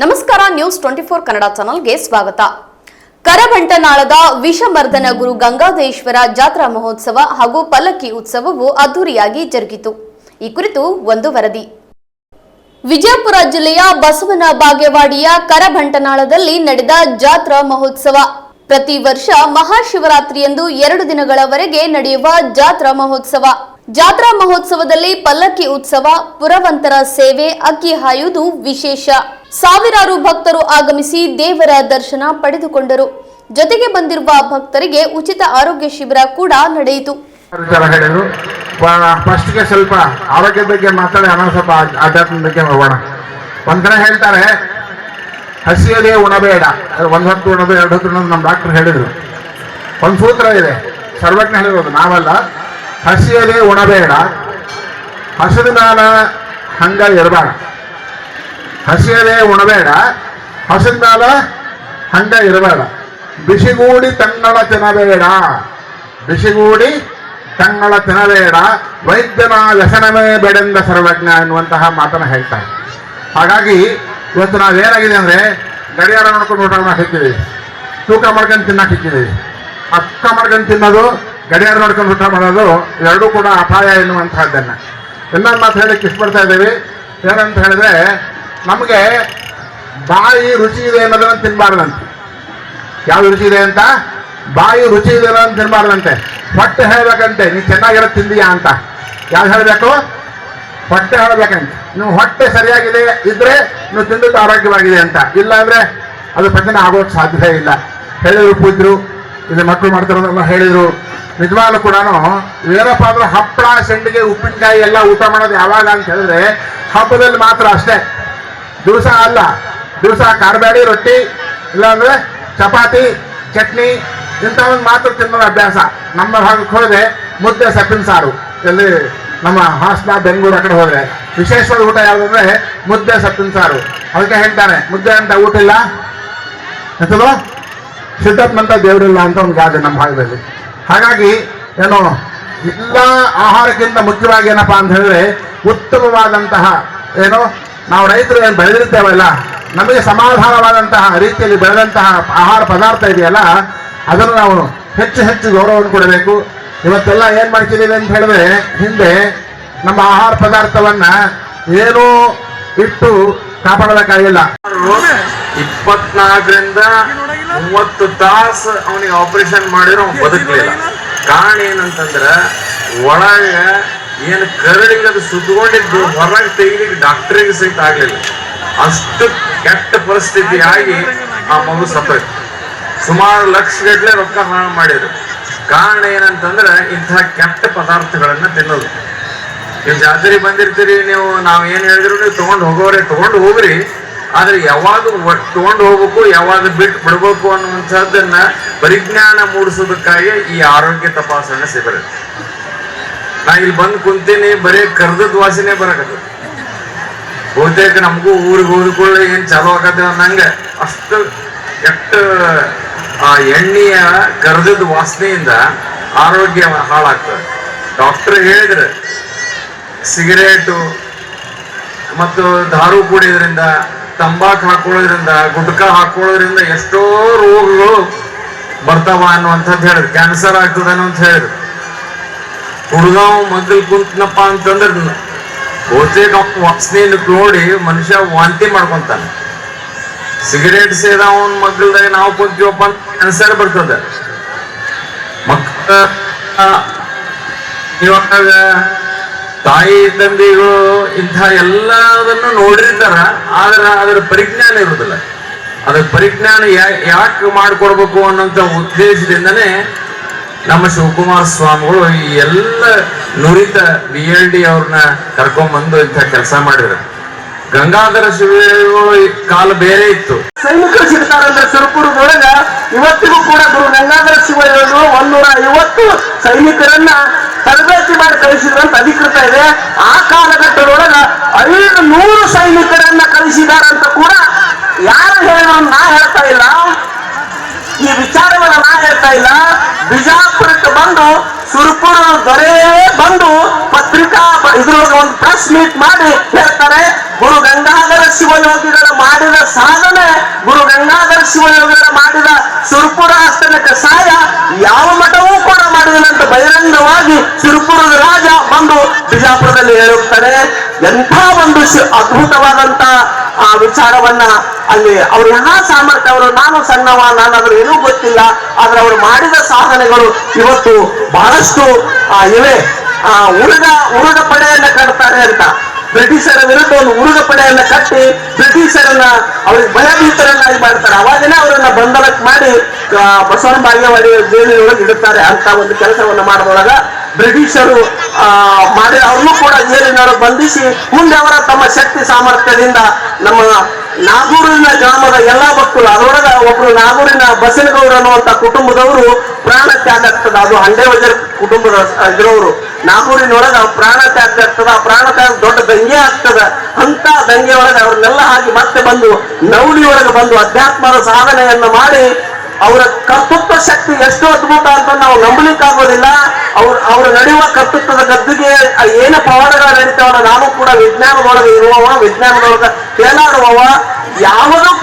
ನಮಸ್ಕಾರ ನ್ಯೂಸ್ 24 ಕನ್ನಡ ಚಾನೆಲ್ಗೆ ಸ್ವಾಗತ. ಕರಬಂಟನಾಳದ ವಿಷಮರ್ದನ ಗುರು ಗಂಗಾಧರೇಶ್ವರ ಜಾತ್ರಾ ಮಹೋತ್ಸವ ಹಾಗೂ ಪಲ್ಲಕ್ಕಿ ಉತ್ಸವವು ಅದ್ದೂರಿಯಾಗಿ ಜರುಗಿತು. ಈ ಕುರಿತು ಒಂದು ವರದಿ. ವಿಜಯಪುರ ಜಿಲ್ಲೆಯ ಬಸವನ ಬಾಗೇವಾಡಿಯ ಕರಬಂಟನಾಳದಲ್ಲಿ ನಡೆದ ಜಾತ್ರಾ ಮಹೋತ್ಸವ ಪ್ರತಿ ವರ್ಷ ಮಹಾಶಿವರಾತ್ರಿಯಂದು 2 ದಿನಗಳವರೆಗೆ ನಡೆಯುವ ಜಾತ್ರಾ ಮಹೋತ್ಸವ. ಜಾತ್ರಾ ಮಹೋತ್ಸವದಲ್ಲಿ ಪಲ್ಲಕ್ಕಿ ಉತ್ಸವ, ಪುರವಂತರ ಸೇವೆ, ಅಕ್ಕಿ ಹಾಯುವುದು ವಿಶೇಷ. ಸಾವಿರಾರು ಭಕ್ತರು ಆಗಮಿಸಿ ದೇವರ ದರ್ಶನ ಪಡೆದುಕೊಂಡರು. ಜೊತೆಗೆ ಬಂದಿರುವ ಭಕ್ತರಿಗೆ ಉಚಿತ ಆರೋಗ್ಯ ಶಿಬಿರ ಕೂಡ ನಡೆಯಿತು. ಫಸ್ಟ್ಗೆ ಸ್ವಲ್ಪ ಆರೋಗ್ಯದ ಬಗ್ಗೆ ಮಾತಾಡಿ ಆಮೇಲೆ ಸ್ವಲ್ಪ ಆಧ್ಯಾತ್ಮದ ಬಗ್ಗೆ ಹೋಗೋಣ. ಒಂಥರ ಹೇಳ್ತಾರೆ, ಹಸಿಯದೇ ಉಣಬೇಡ, 1 ಹೊತ್ತು ಉಣದು 2 ಹೊತ್ತು ಉಣದು ನಮ್ಮ ಡಾಕ್ಟರ್ ಹೇಳಿದ್ರು. ಒಂದು ಸೂತ್ರ ಇದೆ, ಸರ್ವಜ್ಞ ಹೇಳಿರೋದು, ನಾವಲ್ಲ. ಹಸಿಯದೇ ಉಣಬೇಡ, ಹಸಿದ ಮ್ಯಾಲ ಹಂಗ ಇರಬೇಡ. ಹಸಿಯದೇ ಉಣಬೇಡ, ಹಸಿದ ಮ್ಯಾಲ ಹಂಗ ಇರಬೇಡ. ಬಿಸಿಗೂಡಿ ತನ್ನಳ ತಿನ್ನಬೇಡ, ಬಿಸಿಗೂಡಿ ತನ್ನಳ ತಿನ್ನಬೇಡ, ವೈದ್ಯನ ವ್ಯಸನವೇ ಬೇಡೆಂದ ಸರ್ವಜ್ಞ ಎನ್ನುವಂತಹ ಮಾತನ್ನು ಹೇಳ್ತಾರೆ. ಹಾಗಾಗಿ ಇವತ್ತು ನಾವೇನಾಗಿದೆ ಅಂದರೆ, ಗಡಿಯಾರ ನೋಡ್ಕೊಂಡು ಊಟ ಹಾಕಿದ್ದೀವಿ, ತೂಕ ಮಾಡ್ಕೊಂಡು ತಿನ್ನಕ್ಕೆ ಇಕ್ಕಿದ್ದೀವಿ. ಅಕ್ಕ ಮಾಡ್ಕೊಂಡು ತಿನ್ನೋದು, ಗಡಿಯಾರ ನೋಡ್ಕೊಂಡು ಊಟ ಮಾಡೋದು ಎರಡೂ ಕೂಡ ಅಪಾಯ ಎನ್ನುವಂತಹದ್ದನ್ನು ಇನ್ನೊಂದು ಮಾತು ಹೇಳಕ್ಕೆ ಇಷ್ಟಪಡ್ತಾ ಇದ್ದೀವಿ. ಏನಂತ ಹೇಳಿದ್ರೆ, ನಮಗೆ ಬಾಯಿ ರುಚಿ ಇದೆ ಅನ್ನೋದನ್ನು ತಿನ್ನಬಾರ್ದಂತೆ. ಯಾವ್ದು ರುಚಿ ಇದೆ ಅಂತ? ಬಾಯಿ ರುಚಿ ಇದೆ ಅನ್ನೋದನ್ನು ತಿನ್ನಬಾರ್ದಂತೆ. ಹೊಟ್ಟೆ ಹೇಳಬೇಕಂತೆ, ನೀನು ಚೆನ್ನಾಗಿರೋ ತಿಂದೀಯಾ ಅಂತ. ಯಾವ್ದು ಹೇಳಬೇಕು? ಹೊಟ್ಟೆ ಹೇಳಬೇಕಂತೆ. ನೀವು ಹೊಟ್ಟೆ ಸರಿಯಾಗಿದೆ ಇದ್ರೆ ನೀವು ತಿಂದದ್ದು ಆರೋಗ್ಯವಾಗಿದೆ ಅಂತ. ಇಲ್ಲ ಅಂದರೆ ಅದು ಪಚನ ಆಗೋಕ್ಕೆ ಸಾಧ್ಯವೇ ಇಲ್ಲ. ಹೇಳಿದ್ರು ಪೂಜ್ಯರು, ಇದು ಮಕ್ಕಳು ಮಾಡ್ತಿರೋದೆಲ್ಲ ಹೇಳಿದರು. ನಿಜವಾಗ್ಲೂ ಕೂಡ ಏನಪ್ಪ ಅಂದ್ರೆ ಹಪ್ಪಳ, ಸಂಡಿಗೆ, ಉಪ್ಪಿನಕಾಯಿ ಎಲ್ಲ ಊಟ ಮಾಡೋದು ಯಾವಾಗ ಅಂತ ಹೇಳಿದ್ರೆ ಹಬ್ಬದಲ್ಲಿ ಮಾತ್ರ ಅಷ್ಟೇ. ದಿವಸ ಅಲ್ಲ. ದಿವಸ ಕಾರ್ಬೇಡಿ ರೊಟ್ಟಿ, ಇಲ್ಲಾಂದ್ರೆ ಚಪಾತಿ, ಚಟ್ನಿ ಇಂಥವನ್ನ ಮಾತ್ರ ತಿನ್ನೋದು ಅಭ್ಯಾಸ. ನಮ್ಮ ಭಾಗಕ್ಕೆ ಹೋದರೆ ಮುದ್ದೆ ಸೊಪ್ಪಿನ ಸಾರು. ಎಲ್ಲಿ ನಮ್ಮ ಹಾಸನ, ಬೆಂಗಳೂರು ಆ ಕಡೆ ಹೋದರೆ ವಿಶೇಷವಾದ ಊಟ ಯಾವುದಂದ್ರೆ ಮುದ್ದೆ ಸೊಪ್ಪಿನ ಸಾರು. ಅದಕ್ಕೆ ಹೇಳ್ತಾನೆ, ಮುದ್ದೆ ಅಂತ ಊಟ ಇಲ್ಲ ಎಂಥದ್ದು, ಸಿದ್ಧಪ್ಪನಂತ ದೇವರಿಲ್ಲ ಅಂತ ಒಂದು ಗಾದೆ ನಮ್ಮ ಭಾಗದಲ್ಲಿ. ಹಾಗಾಗಿ ಏನು ಎಲ್ಲ ಆಹಾರಕ್ಕಿಂತ ಮುಖ್ಯವಾಗಿ ಏನಪ್ಪಾ ಅಂತ ಹೇಳಿದ್ರೆ ಉತ್ತಮವಾದಂತಹ ಏನು ನಾವು ರೈತರು ಏನು ಬೆಳೆದಿರ್ತೇವಲ್ಲ, ನಮಗೆ ಸಮಾಧಾನವಾದಂತಹ ರೀತಿಯಲ್ಲಿ ಬೆಳೆದಂತಹ ಆಹಾರ ಪದಾರ್ಥ ಇದೆಯಲ್ಲ, ಅದನ್ನು ನಾವು ಹೆಚ್ಚು ಹೆಚ್ಚು ಗೌರವವನ್ನು ಕೊಡಬೇಕು. ಇವತ್ತೆಲ್ಲ ಏನು ಮಾಡ್ತಿದ್ದೀವಿ ಅಂತ ಹೇಳಿದ್ರೆ, ಹಿಂದೆ ನಮ್ಮ ಆಹಾರ ಪದಾರ್ಥವನ್ನ ಏನೂ ಇಟ್ಟು ಕಾಪಾಡಬೇಕಾಗಿಲ್ಲ. 24ರಿಂದ 30 ತಾಸು ಅವನಿಗೆ ಆಪರೇಷನ್ ಮಾಡಿರೋ ಅವ್ನು ಬದುಕಲಿಲ್ಲ. ಕಾರಣ ಏನಂತಂದ್ರ ಒಳಗೆ ಏನು ಕರಳಿಗೆ ಅದು ಸುತ್ತಕೊಂಡಿದ್ದು ಹೊರಗೆ ತೆಗಿಲಿಕ್ಕೆ ಡಾಕ್ಟರಿಗೆ ಸಹಿತ ಆಗ್ಲಿಲ್ಲ. ಅಷ್ಟು ಕೆಟ್ಟ ಪರಿಸ್ಥಿತಿ ಆಗಿ ಆ ಮಗು ಸತ್ತೋಯ್ತು. ಸುಮಾರು ಲಕ್ಷಗಟ್ಟಲೆ ರೊಕ್ಕ ಹಾಳು ಮಾಡಿದ್ರು. ಕಾರಣ ಏನಂತಂದ್ರೆ ಇಂತಹ ಕೆಟ್ಟ ಪದಾರ್ಥಗಳನ್ನ ತಿನ್ನೋದು. ನೀವು ಜಾತ್ರೆ ಬಂದಿರ್ತೀರಿ, ನೀವು ನಾವು ಏನು ಹೇಳಿದ್ರು ನೀವು ತಗೊಂಡು ಹೋಗ್ರಿ. ಆದ್ರೆ ಯಾವಾಗ ತಗೊಂಡು ಹೋಗ್ಬೇಕು, ಯಾವಾಗ ಬಿಟ್ಟು ಬಿಡ್ಬೇಕು ಅನ್ನುವಂಥದ್ದನ್ನ ಪರಿಜ್ಞಾನ ಮೂಡಿಸೋದಕ್ಕಾಗಿ ಈ ಆರೋಗ್ಯ ತಪಾಸಣೆ ಶಿಬಿರ. ನಾ ಇಲ್ಲಿ ಬಂದು ಕುಂತೀನಿ, ಬರೀ ಕರ್ದದ ವಾಸನೆ ಬರಕತ್ತ. ಬಹುತೇಕ ನಮಗೂ ಊರಿಗೆ ಹೋದ್ಕೊಳ್ಳಿ ಏನ್ ಚಾಲು ಆಗತ್ತೆ ಅನ್ನಂಗೆ ಅಷ್ಟು ಕೆಟ್ಟ ಆ ಎಣ್ಣೆಯ ಕರ್ದದ ವಾಸನೆಯಿಂದ ಆರೋಗ್ಯ ಹಾಳಾಗ್ತದೆ. ಡಾಕ್ಟರ್ ಹೇಳಿದ್ರೆ ಸಿಗರೇಟು ಮತ್ತು ದಾರು ಕುಡಿಯೋದ್ರಿಂದ, ತಂಬಾಕು ಹಾಕೊಳ್ಳೋದ್ರಿಂದ, ಗುಟ್ಕಾ ಹಾಕೊಳ್ಳೋದ್ರಿಂದ ಎಷ್ಟೋ ರೋಗಗಳು ಬರ್ತಾವ ಅನ್ನುವಂಥದ್ದು ಹೇಳಿದ್ರು. ಕ್ಯಾನ್ಸರ್ ಆಗ್ತದೆ ಅಂತ ಹೇಳಿದ್ರು. ಹುಡುಗಾವ್ ಮಗ್ಗಲ್ ಕುಂತನಪ್ಪ ಅಂತಂದ್ರೆ ಬಹುತೇಕ ವಾಸನೆಯನ್ನು ನೋಡಿ ಮನುಷ್ಯ ವಾಂತಿ ಮಾಡ್ಕೊಂತಾನೆ. ಸಿಗರೇಟ್ ಸೇದವನ್ ಮಗ್ಗಲ್ದಾಗ ನಾವು ಕುಂತೀವಪ್ಪ ಅಂತ ಕ್ಯಾನ್ಸರ್ ಬರ್ತದೆ. ಮಕ್ಕಳ ಇವಾಗ ತಾಯಿ ತಂದೆಗಳು ಇಂಥ ಎಲ್ಲದನ್ನು ನೋಡಿರ್ತಾರ, ಆದ್ರೆ ಅದರ ಪರಿಜ್ಞಾನ ಇರುವುದಿಲ್ಲ. ಅದರ ಪರಿಜ್ಞಾನ ಯಾಕೆ ಮಾಡಿಕೊಡ್ಬೇಕು ಅನ್ನೋಂಥ ಉದ್ದೇಶದಿಂದನೇ ನಮ್ಮ ಶಿವಕುಮಾರ ಸ್ವಾಮಿಗಳು ಈ ಎಲ್ಲ ನುರಿತ BLD ಅವ್ರನ್ನ ಕರ್ಕೊಂಡ್ಬಂದು ಇಂಥ ಕೆಲಸ ಮಾಡಿದ್ರು. ಗಂಗಾಧರ ಶಿವಗಳು ಕಾಲ ಬೇರೆ ಇತ್ತು. ಸೈನಿಕರು ಸಿಗ್ತಾರಂದ್ರೆ ಸುರಪುರದೊಳಗ ಇವತ್ತಿಗೂ ಕೂಡ ಗುರು ಗಂಗಾಧರ ಶಿವಗಳು 150 ಸೈನಿಕರನ್ನ ತರಬೇತಿ ಮಾಡಿ ಕಳಿಸಿದ್ರಂತ ಅಧಿಕೃತ ಇದೆ. ಆ ಕಾಲಘಟ್ಟದೊಳಗ 500 ಸೈನಿಕರನ್ನ ಕಳಿಸಿದಾರಂತ ಕೂಡ ಯಾರು ಹೇಳಿದ್ರು ನಾ ಹೇಳ್ತಾ ಇಲ್ಲ, ಈ ವಿಚಾರವನ್ನ ನಾ ಹೇಳ್ತಾ ಇಲ್ಲ. ಬಿಜಾಪುರಕ್ಕೆ ಬಂದು ಸುರಪುರ ದೊರೆ ಬಂದು ಪತ್ರಿಕಾ ಇದ್ರೊಳಗೆ ಒಂದು ಪ್ರೆಸ್ ಮೀಟ್ ಮಾಡಿ ಹೇಳ್ತಾರೆ, ಗುರು ಗಂಗಾಧರ ಶಿವಯೋಗಿಗಳು ಮಾಡಿದ ಸಾಧನೆ ಗುರು ಗಂಗಾಧರ ಶಿವಯೋಗಿಗಳ ಮಾಡಿದ ಸುರಪುರ ಆಸ್ಥಾನ ಕಷಾಯ ಯಾವ ಮಠವೂ ಕೂಡ ಮಾಡಿದನಂತ ಬಹಿರಂಗವಾಗಿ ಸುರಪುರದ ರಾಜ ಬಂದು ಬಿಜಾಪುರದಲ್ಲಿ ಹೇಳುತ್ತಾರೆ. ಎಂಥ ಒಂದು ಅದ್ಭುತವಾದಂತ ಆ ವಿಚಾರವನ್ನ ಅಲ್ಲಿ ಅವ್ರು ಯಾವ ಸಾಮರ್ಥ್ಯ, ಅವರು ನಾನು ಸಣ್ಣವ, ನಾನಾದ್ರೂ ಏನೂ ಗೊತ್ತಿಲ್ಲ, ಆದ್ರೆ ಅವರು ಮಾಡಿದ ಸಾಧನೆಗಳು ಇವತ್ತು ಬಹಳಷ್ಟು ಇವೆ. ಉರುಗ ಪಡೆಯನ್ನ ಕಟ್ತಾರೆ ಅಂತ ಬ್ರಿಟಿಷರ ವಿರುದ್ಧ ಒಂದು ಉರುಗ ಪಡೆಯನ್ನ ಕಟ್ಟಿ ಬ್ರಿಟಿಷರನ್ನ ಅವ್ರಿಗೆ ಭಯಭೀತರನ್ನಾಗಿ ಮಾಡ್ತಾರೆ. ಅವಾಗನೇ ಅವರನ್ನ ಬಂಧನಕ್ಕೆ ಮಾಡಿ ಬಸವನ ಬಾಗೇವಾಡಿ ಜೈಲಿನೊಳಗೆ ಇಡುತ್ತಾರೆ. ಅಂತ ಒಂದು ಕೆಲಸವನ್ನ ಮಾಡೋದ್ರೊಳಗ ಬ್ರಿಟಿಷರು ಮಾಡಿ ಅವ್ರನ್ನೂ ಕೂಡ ಜೈಲಿನೊಳಗೆ ಬಂಧಿಸಿ ಮುಂದೆ ಅವರ ತಮ್ಮ ಶಕ್ತಿ ಸಾಮರ್ಥ್ಯದಿಂದ ನಮ್ಮ ನಾಗೂರಿನ ಗ್ರಾಮದ ಎಲ್ಲಾ ಭಕ್ತರು, ಅದರೊಳಗ ಒಬ್ರು ನಾಗೂರಿನ ಬಸನಗೌಡ ಅನ್ನುವಂತ ಕುಟುಂಬದವರು ಪ್ರಾಣ ತ್ಯಾಗ ಆಗ್ತದ. ಅದು ಹಂಡೇವಜರ್ ಕುಟುಂಬದ ಇದ್ರವರು ನಾಗೂರಿನೊಳಗ ಪ್ರಾಣ ತ್ಯಾಗ ಆಗ್ತದ. ಆ ಪ್ರಾಣ ತ್ಯಾಗ ದೊಡ್ಡ ದಂಗೆ ಆಗ್ತದ. ಅಂತ ದಂಗೆ ಒಳಗೆ ಅವ್ರನ್ನೆಲ್ಲ ಹಾಕಿ ಮತ್ತೆ ಬಂದು ನವಲಿ ಒಳಗೆ ಬಂದು ಅಧ್ಯಾತ್ಮದ ಸಾಧನೆಯನ್ನ ಮಾಡಿ ಅವರ ಕರ್ತೃತ್ವ ಶಕ್ತಿ ಎಷ್ಟು ಅದ್ಭುತ ಅಂತ ನಾವು ನಂಬಲಿಕ್ಕಾಗೋದಿಲ್ಲ. ಅವ್ರು ನಡೆಯುವ ಕರ್ತೃತ್ವದ ಗದ್ದಿಗೆ ಏನ ಪವಾಡಗಳು ನಡೀತಾವಲ್ಲ, ನಾನು ಕೂಡ ವಿಜ್ಞಾನದೊಳಗೆ ಇರುವವ, ವಿಜ್ಞಾನದೊಳಗೆ ತೇಲಾಡುವವ, ಯಾವುದೂ